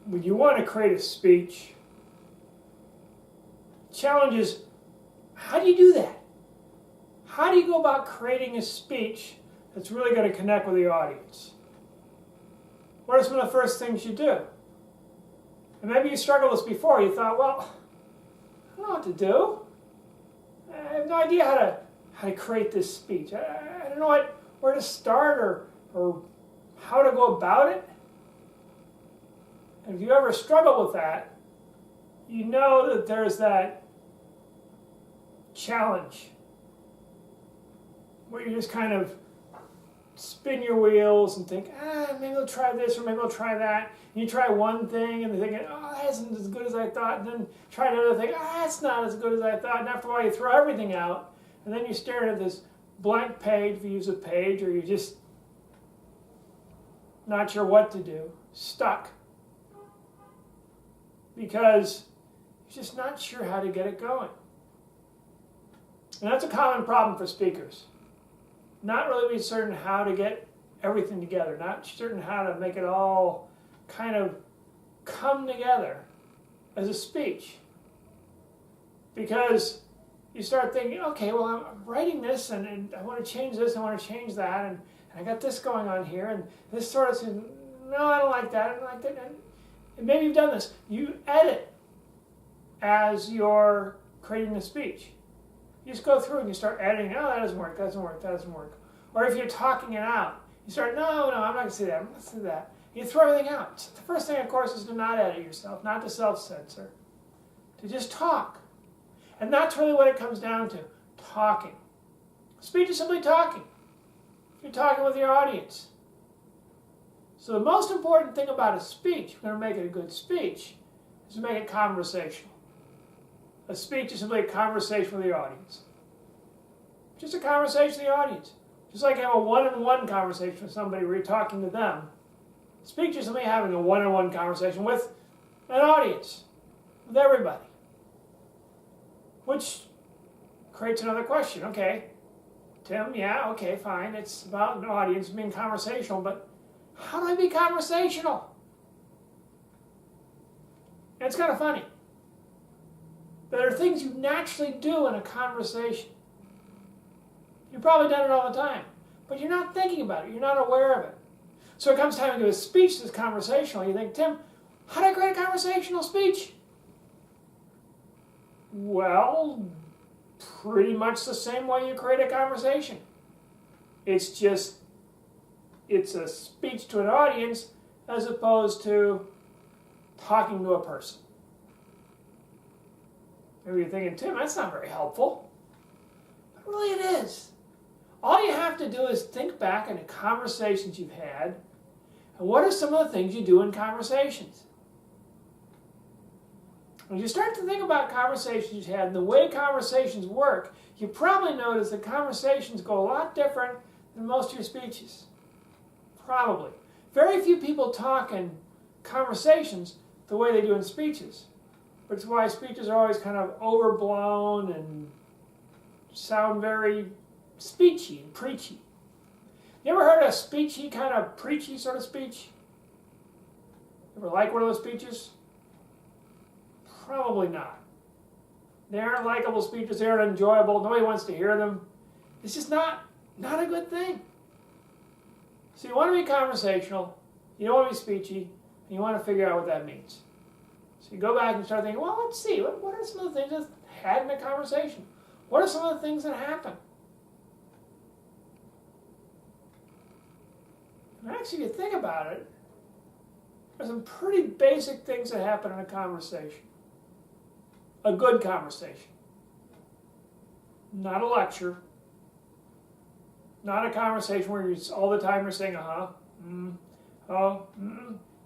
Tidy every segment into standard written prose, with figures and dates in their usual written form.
when you want to create a speech, the challenge is, how do you do that? How do you go about creating a speech that's really going to connect with the audience? What are some of the first things you do? And maybe you struggled with this before. You thought, well, I don't know what to do. I have no idea how to create this speech. I don't know where to start or how to go about it. And if you ever struggle with that, you know that there's that challenge where you just kind of spin your wheels and think, maybe I'll try this or maybe I'll try that. And you try one thing and you're thinking, that isn't as good as I thought. And then try another thing, that's not as good as I thought. And after a while you throw everything out and then you're staring at this blank page, if you use a page, or you're just not sure what to do, stuck. Because you're just not sure how to get it going. And that's a common problem for speakers. Not really being certain how to get everything together, not certain how to make it all kind of come together as a speech. Because you start thinking, okay, well, I'm writing this and I want to change this, I want to change that, and I got this going on here, and this sort of thing, no, I don't like that, I don't like that. And maybe you've done this. You edit as you're creating the speech. You just go through and you start editing, that doesn't work, that doesn't work, that doesn't work. Or if you're talking it out, you start, no, I'm not going to say that, I'm not going to say that. You throw everything out. So the first thing, of course, is to not edit yourself, not to self-censor, to just talk. And that's really what it comes down to, talking. Speech is simply talking. You're talking with your audience. So the most important thing about a speech, if you're going to make it a good speech, is to make it conversational. A speech is simply a conversation with your audience. Just a conversation with the audience. Just like you have a one-on-one conversation with somebody where you're talking to them. Speech is simply having a one-on-one conversation with an audience, with everybody. Which creates another question. Okay, Tim, yeah, okay, fine. It's about an audience being conversational, but how do I be conversational? And it's kind of funny. There are things you naturally do in a conversation. You've probably done it all the time, but you're not thinking about it. You're not aware of it. So it comes time to give a speech that's conversational. You think, Tim, how do I create a conversational speech? Well, pretty much the same way you create a conversation. It's a speech to an audience as opposed to talking to a person. Maybe you're thinking, Tim, that's not very helpful. But really it is. All you have to do is think back on the conversations you've had, and what are some of the things you do in conversations? When you start to think about conversations you've had and the way conversations work, you probably notice that conversations go a lot different than most of your speeches. Probably. Very few people talk in conversations the way they do in speeches. But it's why speeches are always kind of overblown and sound very speechy and preachy. You ever heard a speechy, kind of preachy sort of speech? Ever like one of those speeches? Probably not. They aren't likable speeches, they aren't enjoyable, nobody wants to hear them. It's just not a good thing. So you want to be conversational, you don't want to be speechy, and you want to figure out what that means. So you go back and start thinking, well, let's see, what are some of the things that had in a conversation? What are some of the things that happen? And actually, if you think about it, there's some pretty basic things that happen in a conversation. A good conversation. Not a lecture. Not a conversation where you're all the time you're saying,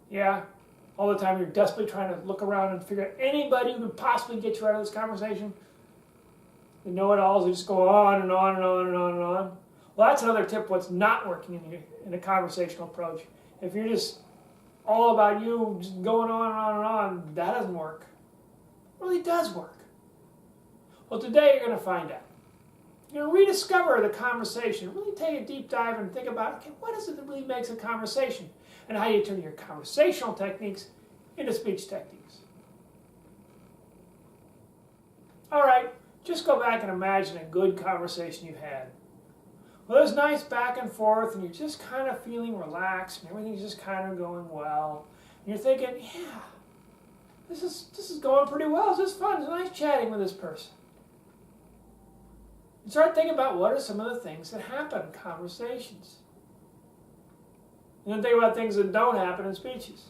yeah. All the time you're desperately trying to look around and figure out anybody who could possibly get you out of this conversation. The know-it-alls, they just go on and on and on and on and on. Well, that's another tip what's not working in a conversational approach. If you're just all about you, just going on and on and on, that doesn't work. It really does work. Well, today you're going to find out. You're going to rediscover the conversation, really take a deep dive and think about, okay, what is it that really makes a conversation? And how you turn your conversational techniques into speech techniques. All right, just go back and imagine a good conversation you had. Well, there's nice back and forth, and you're just kind of feeling relaxed, and everything's just kind of going well. And you're thinking, yeah, this is going pretty well. This is fun. It's nice chatting with this person. You start thinking about what are some of the things that happen in conversations. And then think about things that don't happen in speeches.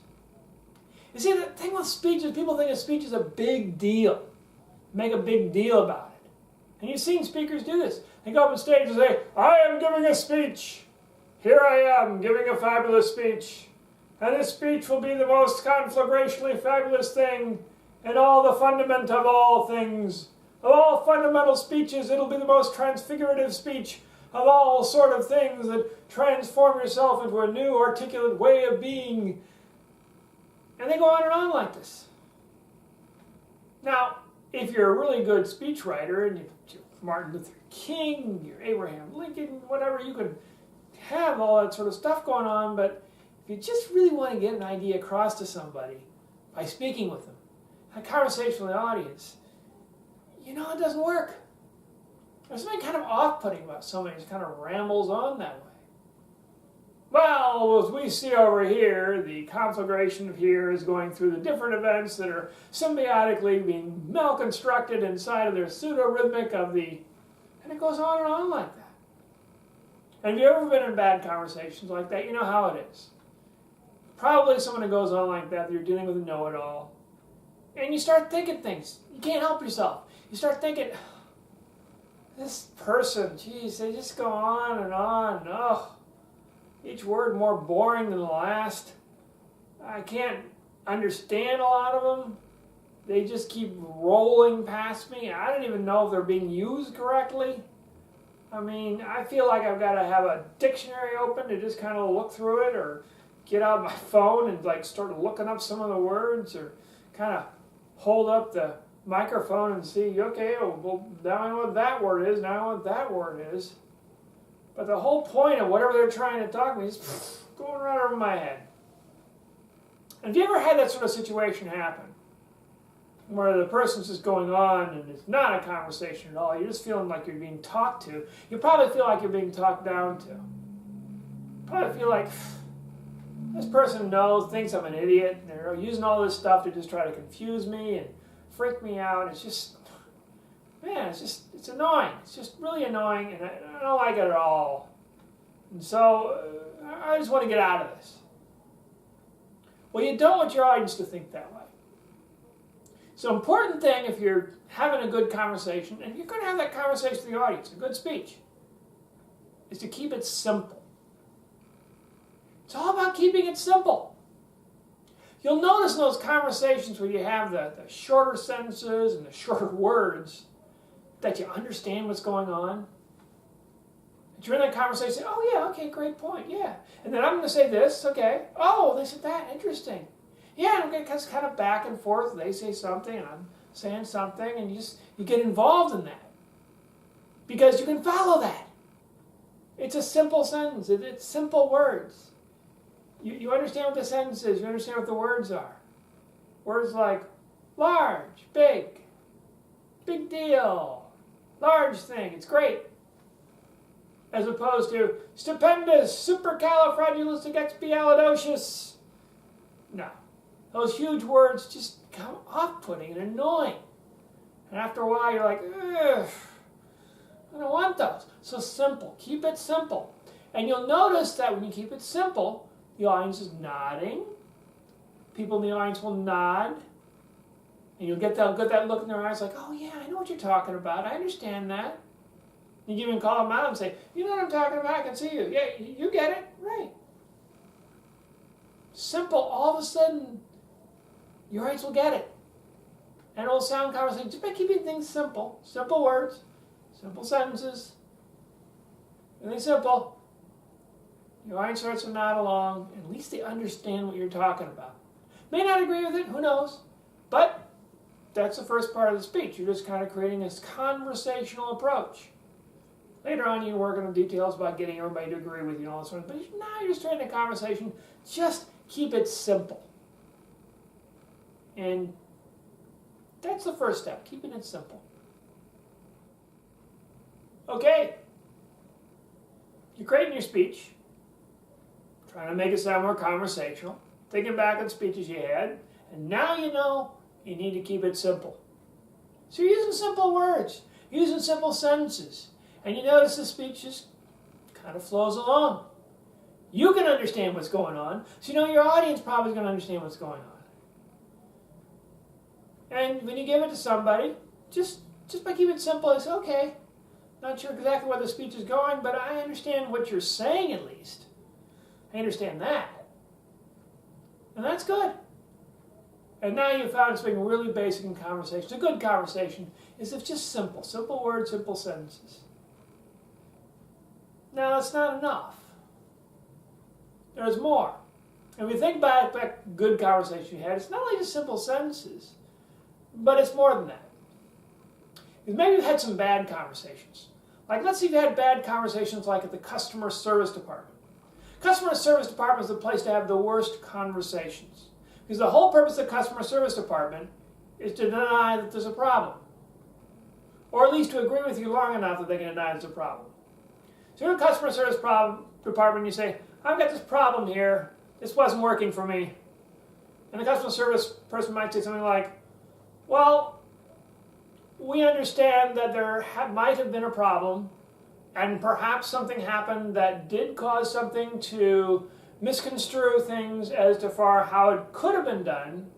You see, the thing with speeches, people think a speech is a big deal. Make a big deal about it. And you've seen speakers do this. They go up on stage and say, I am giving a speech. Here I am giving a fabulous speech. And this speech will be the most conflagrationally fabulous thing in all the fundament of all things. Of all fundamental speeches, it'll be the most transfigurative speech of all sort of things that transform yourself into a new articulate way of being. And they go on like this. Now, if you're a really good speechwriter, and you're Martin Luther King, you're Abraham Lincoln, whatever, you can have all that sort of stuff going on, but if you just really want to get an idea across to somebody by speaking with them, a conversation with the audience, you know it doesn't work. There's something kind of off-putting about somebody who just kind of rambles on that way. Well, as we see over here, the conflagration of here is going through the different events that are symbiotically being mal-constructed inside of their pseudo-rhythmic of the... And it goes on like that. And if you've ever been in bad conversations like that, you know how it is. Probably someone who goes on like that, you're dealing with a know-it-all. And you start thinking things. You can't help yourself. You start thinking, this person, geez, they just go on and on. Oh, each word more boring than the last. I can't understand a lot of them. They just keep rolling past me. I don't even know if they're being used correctly. I mean, I feel like I've got to have a dictionary open to just kind of look through it, or get out my phone and like start looking up some of the words, or kind of hold up the microphone and see, okay, well, now I know what that word is, now I know what that word is. But the whole point of whatever they're trying to talk to me is going right over my head. And have you ever had that sort of situation happen, where the person's just going on and it's not a conversation at all, you're just feeling like you're being talked to? You probably feel like you're being talked down to. You probably feel like, this person thinks I'm an idiot, and they're using all this stuff to just try to confuse me and freak me out. It's just, man, it's annoying. It's just really annoying, and I don't like it at all. And so, I just want to get out of this. Well, you don't want your audience to think that way. So, important thing if you're having a good conversation, and you're going to have that conversation with the audience, a good speech, is to keep it simple. It's all about keeping it simple. You'll notice in those conversations where you have the shorter sentences and the shorter words that you understand what's going on. That you're in that conversation, say, oh yeah, okay, great point, yeah. And then I'm going to say this, okay. Oh, they said that, interesting. Yeah, I'm going to kind of back and forth. They say something and I'm saying something, and you get involved in that. Because you can follow that. It's a simple sentence. It's simple words. You understand what the sentence is. You understand what the words are. Words like large, big deal, large thing, it's great. As opposed to stupendous, supercalifragilisticexpialidocious. No. Those huge words just become off-putting and annoying. And after a while you're like, ugh, I don't want those. So simple. Keep it simple. And you'll notice that when you keep it simple, the audience is nodding. People in the audience will nod. And you'll get that look in their eyes like, oh yeah, I know what you're talking about. I understand that. You can even call them out and say, you know what I'm talking about? I can see you. Yeah, you get it. Right. Simple. All of a sudden, your audience will get it. And it'll sound conversation just by keeping things simple. Simple words. Simple sentences. Really simple. Your audience starts to nod along. At least they understand what you're talking about. May not agree with it, who knows? But that's the first part of the speech. You're just kind of creating this conversational approach. Later on, you can work on the details about getting everybody to agree with you and all that sort of thing. But now you're just starting a conversation. Just keep it simple. And that's the first step, keeping it simple. Okay, you're creating your speech, trying to make it sound more conversational, thinking back on speeches you had, and now you know you need to keep it simple. So you're using simple words, using simple sentences, and you notice the speech just kind of flows along. You can understand what's going on, so you know your audience probably is going to understand what's going on. And when you give it to somebody, just by keeping it simple, it's okay. Not sure exactly where the speech is going, but I understand what you're saying at least. I understand that. And that's good. And now you've found something really basic in conversation. A good conversation is if just simple. Simple words, simple sentences. Now, that's not enough. There's more. And we think back good conversation you had, it's not only just simple sentences, but it's more than that. Because maybe you've had some bad conversations. Like, let's say you've had bad conversations like at the customer service department. Customer service department is the place to have the worst conversations. Because the whole purpose of the customer service department is to deny that there's a problem. Or at least to agree with you long enough that they can deny there's a problem. So you're in a customer service department and you say, I've got this problem here. This wasn't working for me. And the customer service person might say something like, well, we understand that there might have been a problem, and perhaps something happened that did cause something to misconstrue things as to far how it could have been done.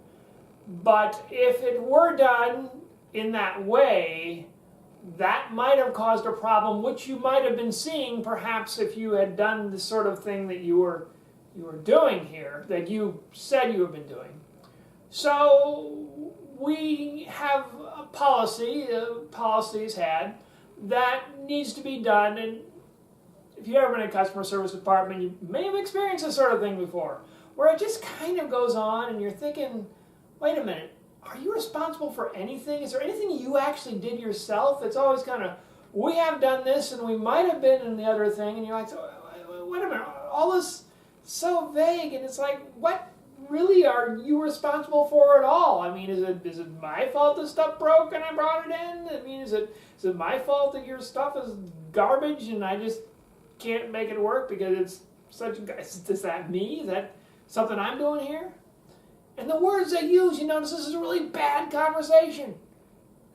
But if it were done in that way, that might have caused a problem, which you might have been seeing perhaps if you had done the sort of thing that you were doing here, that you said you have been doing. So we have a policy is had, that needs to be done. And if you've ever been in a customer service department, you may have experienced this sort of thing before, where it just kind of goes on and you're thinking, wait a minute, are you responsible for anything? Is there anything you actually did yourself? It's always kind of, we have done this and we might have been in the other thing, and you're like, wait a minute, all this so vague, and it's like, what really are you responsible for at all? I mean, is it my fault this stuff broke and I brought it in? I mean, is it my fault that your stuff is garbage and I just can't make it work because it's such, is that me? Is that something I'm doing here? And the words they use, you notice this is a really bad conversation.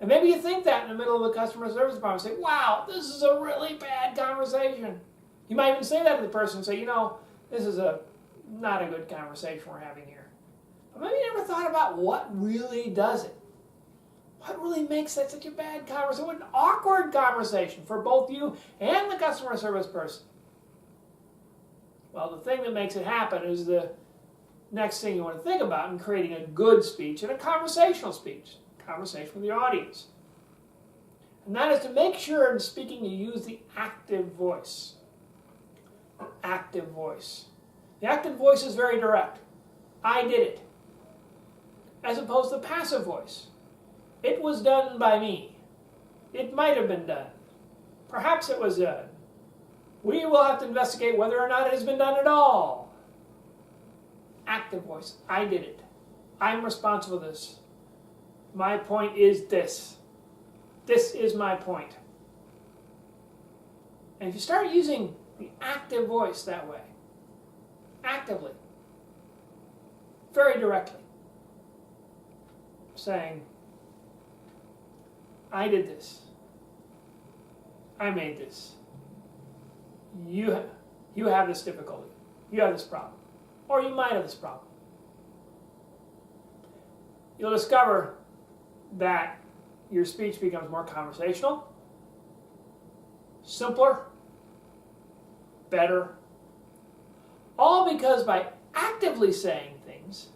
And maybe you think that in the middle of a customer service department, say, wow, this is a really bad conversation. You might even say that to the person and say, you know, this is not a good conversation we're having here. But maybe you never thought about what really does it. What really makes that such a bad conversation? What an awkward conversation for both you and the customer service person. Well, the thing that makes it happen is the next thing you want to think about in creating a good speech and a conversational speech. Conversation with your audience. And that is to make sure in speaking you use the active voice. Active voice. The active voice is very direct. I did it. As opposed to the passive voice. It was done by me. It might have been done. Perhaps it was done. We will have to investigate whether or not it has been done at all. Active voice. I did it. I'm responsible for this. My point is this. This is my point. And if you start using the active voice that way, actively, very directly, saying, I did this. I made this. You have this difficulty. You have this problem. Or you might have this problem. You'll discover that your speech becomes more conversational, simpler, better, all because by actively saying things,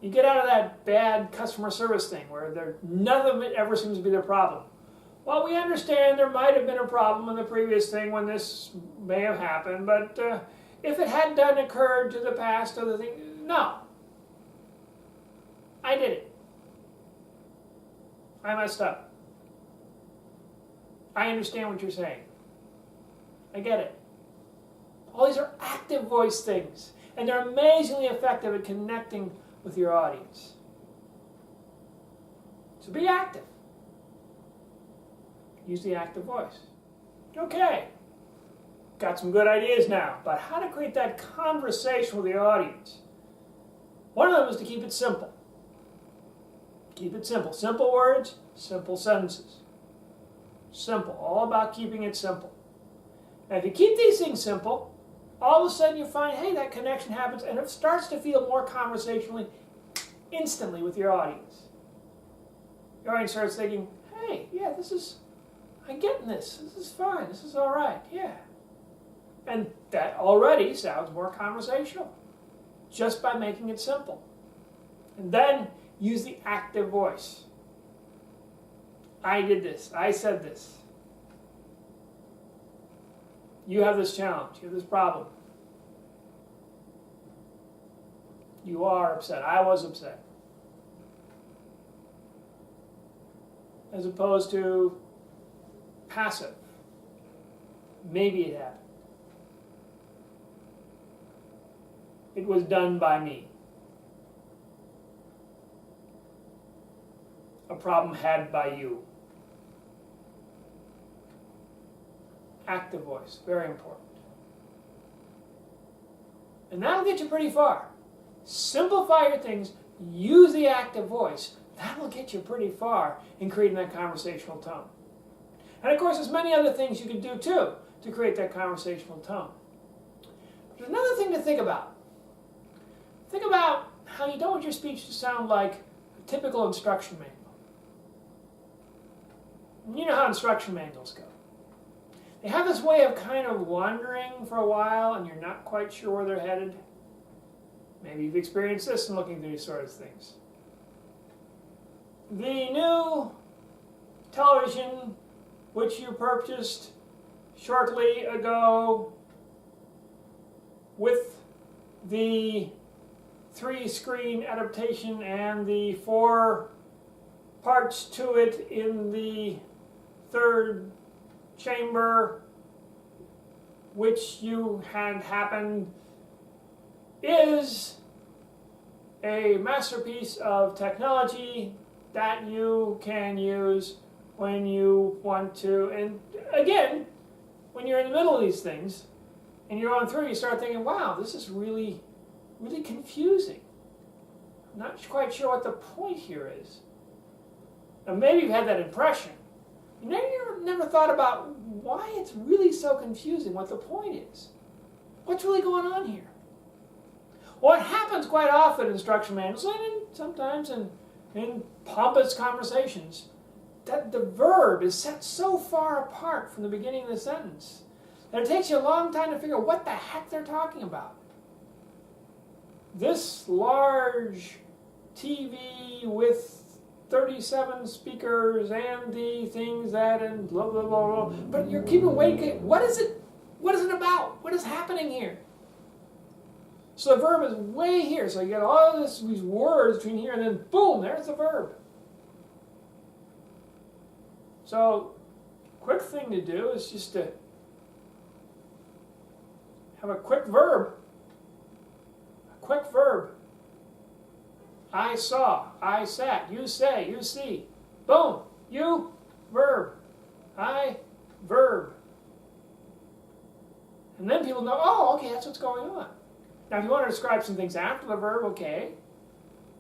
you get out of that bad customer service thing where none of it ever seems to be their problem. Well, we understand there might have been a problem in the previous thing when this may have happened, but if it hadn't occurred to the past or the thing, no. I did it. I messed up. I understand what you're saying. I get it. All these are active voice things, and they're amazingly effective at connecting with your audience. So be active. Use the active voice. Okay. Got some good ideas now about how to create that conversation with the audience. One of them is to keep it simple. Keep it simple. Simple words, simple sentences. Simple. All about keeping it simple. Now, if you keep these things simple, all of a sudden you find, hey, that connection happens, and it starts to feel more conversationally instantly with your audience. Your audience starts thinking, hey, yeah, I'm getting this. This is fine. This is all right. Yeah. And that already sounds more conversational just by making it simple. And then use the active voice. I did this. I said this. You have this challenge. You have this problem. You are upset. I was upset. As opposed to passive. Maybe it happened. It was done by me. A problem had by you. Active voice, very important. And that'll get you pretty far. Simplify your things, use the active voice. That will get you pretty far in creating that conversational tone. And of course, there's many other things you can do too to create that conversational tone. There's another thing to think about. Think about how you don't want your speech to sound like a typical instruction manual. You know how instruction manuals go. They have this way of kind of wandering for a while and you're not quite sure where they're headed. Maybe you've experienced this in looking through these sort of things. The new television, which you purchased shortly ago with the 3-screen adaptation and the 4 parts to it in the 3rd chamber, which you had happened, is a masterpiece of technology that you can use when you want to. And again, when you're in the middle of these things and you're on through, you start thinking, wow, this is really confusing. I'm not quite sure what the point here is. Now maybe you've had that impression. You never thought about why it's really so confusing, what the point is. What's really going on here? Well, it happens quite often in instruction manuals and sometimes in pompous conversations that the verb is set so far apart from the beginning of the sentence that it takes you a long time to figure out what the heck they're talking about. This large TV with 37 speakers and the things that and blah, blah, blah, blah. But you're keeping waiting. What is it? What is it about? What is happening here? So the verb is way here. So you get all these words between here and then boom, there's the verb. So quick thing to do is just to have a quick verb. A quick verb. I saw, I sat, you say, you see. Boom. You, verb. I, verb. And then people know, oh, okay, that's what's going on. Now, if you want to describe some things after the verb, okay.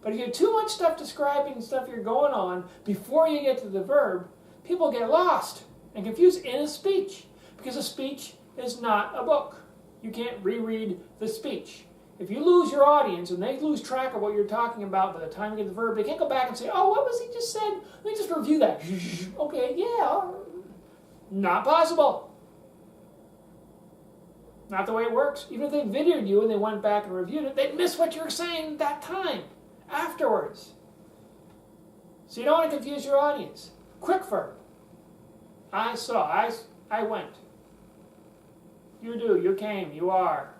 But if you have too much stuff describing stuff you're going on before you get to the verb, people get lost and confused in a speech. Because a speech is not a book. You can't reread the speech. If you lose your audience and they lose track of what you're talking about by the time you get the verb, they can't go back and say, oh, what was he just said? Let me just review that. Okay, yeah. Not possible. Not the way it works. Even if they videoed you and they went back and reviewed it, they'd miss what you were saying that time, afterwards. So you don't want to confuse your audience. Quick verb. I saw, I went. You do, you came, you are.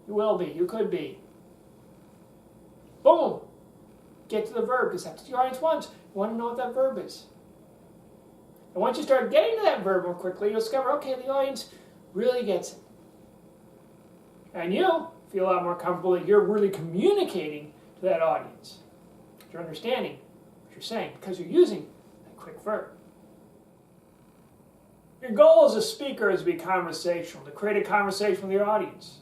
You will be, you could be. Boom! Get to the verb, because that's what your audience wants. You want to know what that verb is. And once you start getting to that verb more quickly, you'll discover, okay, the audience really gets it. And you feel a lot more comfortable that you're really communicating to that audience. You're understanding you're saying because you're using a quick verb. Your goal as a speaker is to be conversational, to create a conversation with your audience.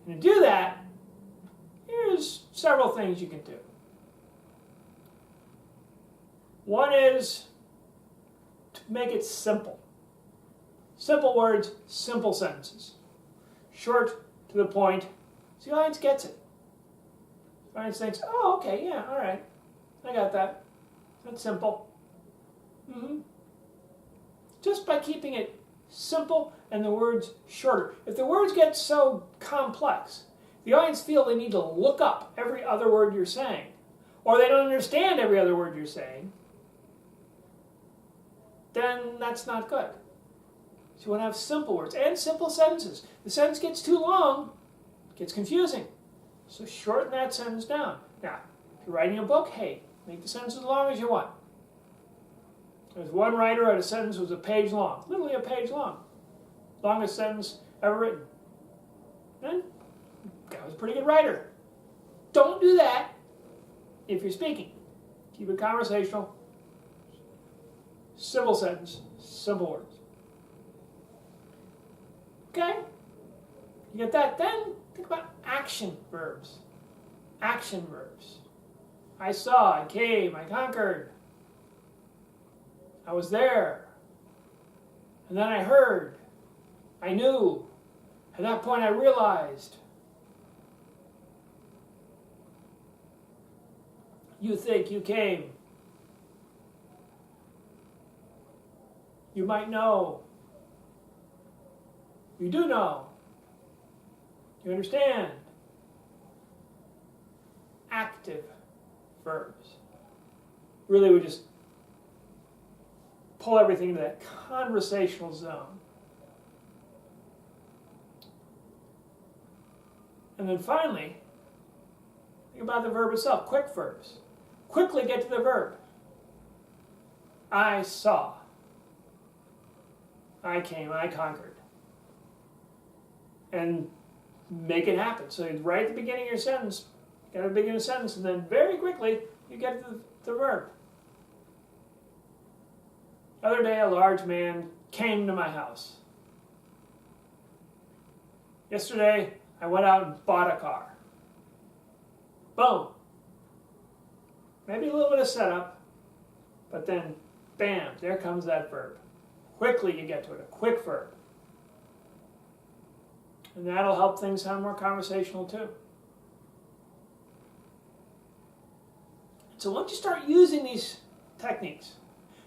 And to do that, here's several things you can do. One is to make it simple. Simple words, simple sentences. Short, to the point, so the audience gets it. The audience thinks, oh, okay, yeah, all right. I got that. That's simple. Just by keeping it simple and the words shorter. If the words get so complex, the audience feel they need to look up every other word you're saying, or they don't understand every other word you're saying, then that's not good. So you want to have simple words and simple sentences. The sentence gets too long, it gets confusing. So shorten that sentence down. Now, if you're writing a book, hey, make the sentence as long as you want. There's one writer wrote a sentence was a page long, literally a page long. Longest sentence ever written. And the guy was a pretty good writer. Don't do that if you're speaking. Keep it conversational. Simple sentence, simple words. Okay? You get that? Then think about action verbs. Action verbs. I saw, I came, I conquered. I was there. And then I heard. I knew. At that point I realized. You think, you came. You might know. You do know. You understand. Active verbs. Really, we just pull everything into that conversational zone. And then finally, think about the verb itself, quick verbs. Quickly get to the verb. I saw. I came, I conquered. And make it happen. So right at the beginning of your sentence, you got to begin a sentence, and then very quickly you get to the verb. The other day, a large man came to my house. Yesterday, I went out and bought a car. Boom. Maybe a little bit of setup, but then, bam, there comes that verb. Quickly you get to it, a quick verb. And that'll help things sound more conversational too. So once you start using these techniques,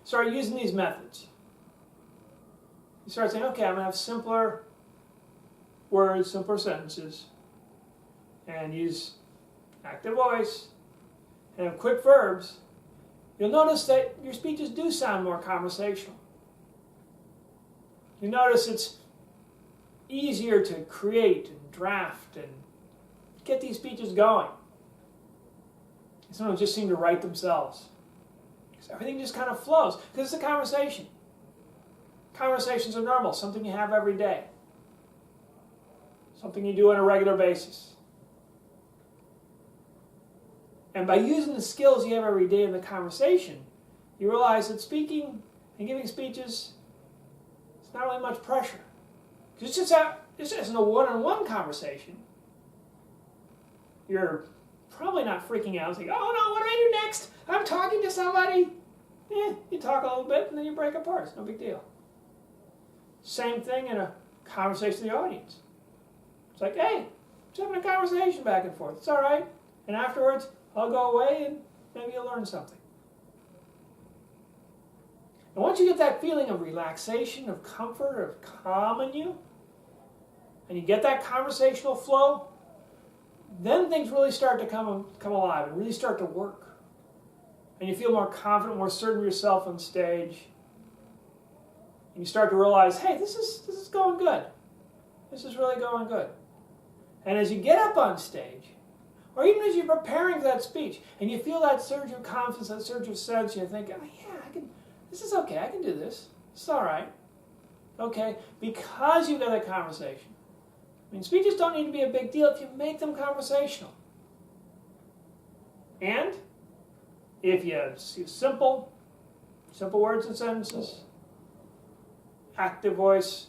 start using these methods, you start saying, okay, I'm going to have simpler words, simpler sentences, and use active voice, and have quick verbs, you'll notice that your speeches do sound more conversational. You notice it's easier to create and draft and get these speeches going. Some of them just seem to write themselves. Because everything just kind of flows. Because it's a conversation. Conversations are normal, something you have every day. Something you do on a regular basis. And by using the skills you have every day in the conversation, you realize that speaking and giving speeches, it's not really much pressure. Because it's just a one-on-one conversation. You're probably not freaking out and saying, oh no, what do I do next? I'm talking to somebody. You talk a little bit and then you break apart. It's no big deal. Same thing in a conversation with the audience. It's like, hey, just having a conversation back and forth. It's all right. And afterwards, I'll go away and maybe you'll learn something. And once you get that feeling of relaxation, of comfort, of calm in you, and you get that conversational flow, then things really start to come alive and really start to work. And you feel more confident, more certain of yourself on stage. And you start to realize, hey, this is going good. This is really going good. And as you get up on stage, or even as you're preparing for that speech, and you feel that surge of confidence, that surge of sense, you think, oh yeah, this is okay, I can do this. It's all right. Okay? Because you've got that conversation. I mean, speeches don't need to be a big deal if you make them conversational. And If you use simple words and sentences, active voice,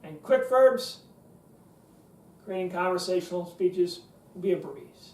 and quick verbs, creating conversational speeches will be a breeze.